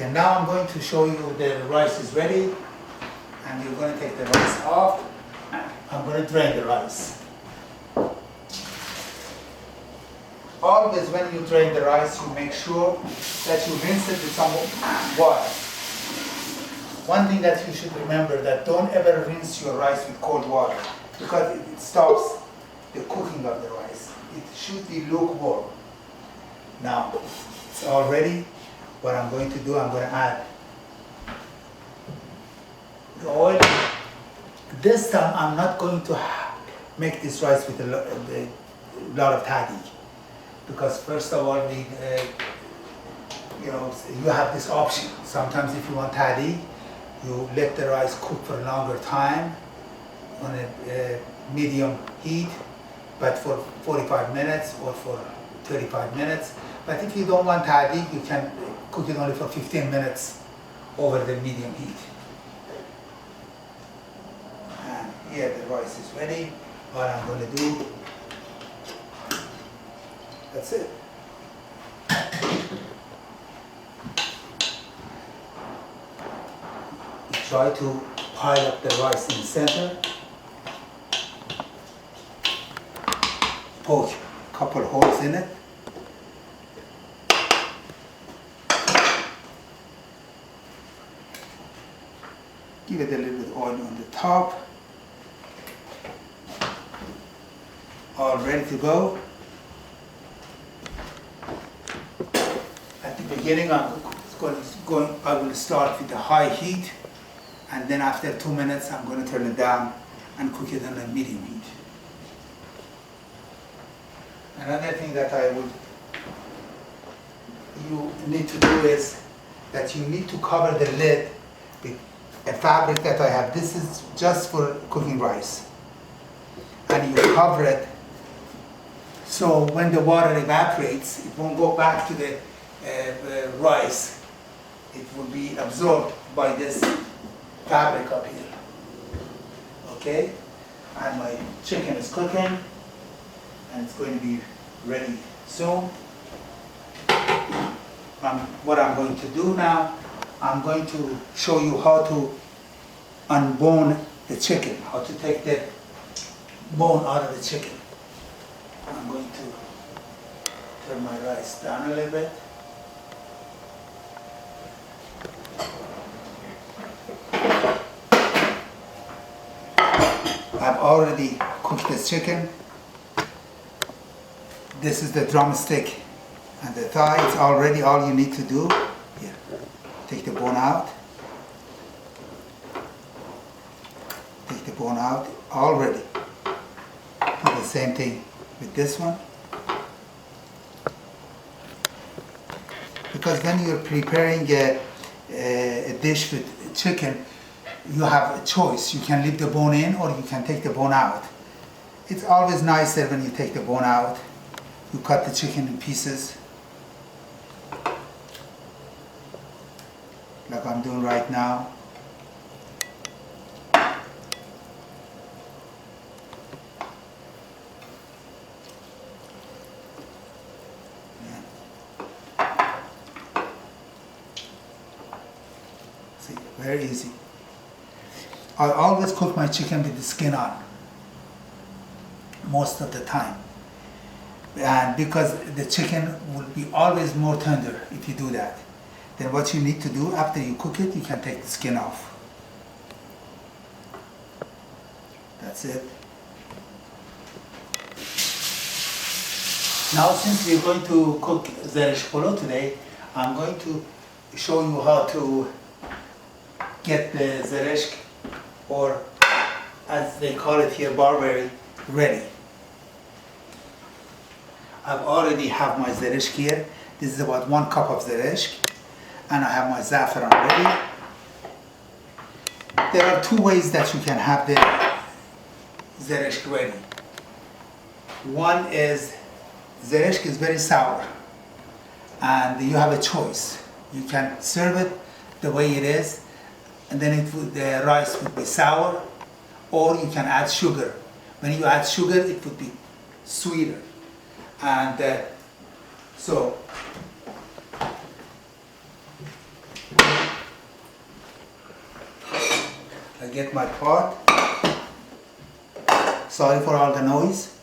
Okay, now I'm going to show you the rice is ready, and you're going to take the rice off. I'm going to drain the rice. Always when you drain the rice, you make sure that you rinse it with some water. One thing that you should remember, that don't ever rinse your rice with cold water, because it stops the cooking of the rice. It should be lukewarm. Now, it's all ready. What I'm going to do, I'm going to add the oil. This time, I'm not going to make this rice with a lot of tahdig, because first of all, you have this option. Sometimes if you want tahdig, you let the rice cook for a longer time on a medium heat, but for 45 minutes or for 35 minutes. But if you don't want tahdig, you can cook it only for 15 minutes over the medium heat. And here the rice is ready. What I'm going to do, that's it. Try to pile up the rice in the center. Poke a couple holes in it. Give it a little bit of oil on the top. All ready to go. At the beginning, I will start with the high heat, and then after 2 minutes, I'm going to turn it down and cook it on a medium heat. Another thing that you need to do is that you need to cover the lid with a fabric that I have. This is just for cooking rice. And you cover it so when the water evaporates, it won't go back to the rice. It will be absorbed by this fabric up here. Okay? And my chicken is cooking, and it's going to be ready soon. What I'm going to do now, I'm going to show you how to unbone the chicken, how to take the bone out of the chicken. I'm going to turn my rice down a little bit. I've already cooked this chicken. This is the drumstick and the thigh. It's already all you need to do. Here, take the bone out. Take the bone out already. Do the same thing with this one. Because when you're preparing a dish with chicken, you have a choice. You can leave the bone in, or you can take the bone out. It's always nicer when you take the bone out. You cut the chicken in pieces, like I'm doing right now. See, very easy. I always cook my chicken with the skin on, most of the time. And because the chicken will be always more tender if you do that. Then what you need to do after you cook it, you can take the skin off. That's it. Now, since we're going to cook Zereshk Polo today, I'm going to show you how to get the Zereshk, or as they call it here, barberry, ready. I've already have my Zereshk here. This is about 1 cup of Zereshk, and I have my saffron ready. There are 2 ways that you can have the Zereshk ready. One is, Zereshk is very sour, and you have a choice. You can serve it the way it is, and then the rice would be sour, or you can add sugar. When you add sugar, it would be sweeter. And so get my pot. Sorry for all the noise.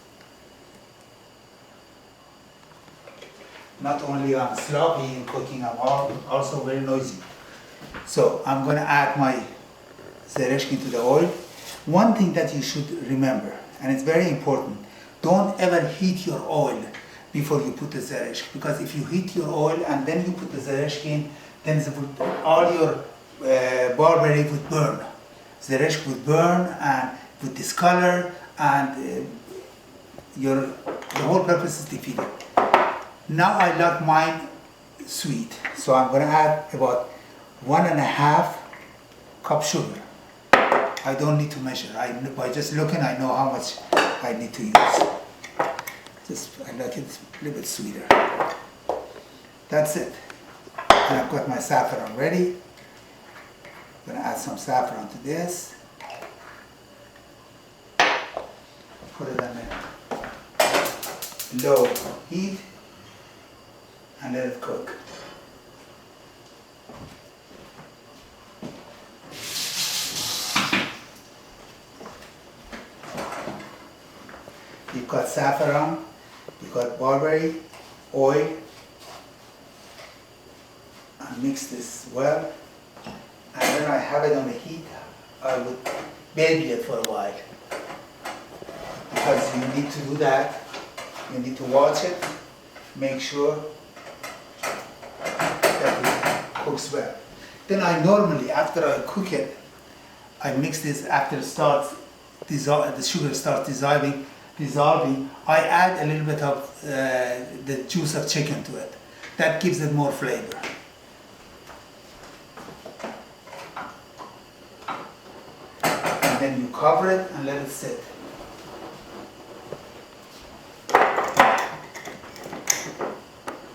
Not only I'm sloppy in cooking, I'm also very noisy. So I'm going to add my Zereshk into the oil. One thing that you should remember, and it's very important, don't ever heat your oil before you put the Zereshk, because if you heat your oil and then you put the Zereshk in, then all your barberry would burn. Zereshk would burn and would discolor, and the whole purpose is defeated. Now I like mine sweet, so I'm going to add about 1.5 cup sugar. I don't need to measure. By just looking, I know how much I need to use. I like it a little bit sweeter. That's it. And I've got my saffron ready. I'm going to add some saffron to this. Put it on a low heat and let it cook. You've got saffron, you've got barberry, oil, and mix this well. And when I have it on the heat, I would baby it for a while. Because you need to do that, you need to watch it, make sure that it cooks well. Then I normally, after I cook it, I mix this after it starts, the sugar starts dissolving, I add a little bit of the juice of chicken to it. That gives it more flavor. And then you cover it and let it sit.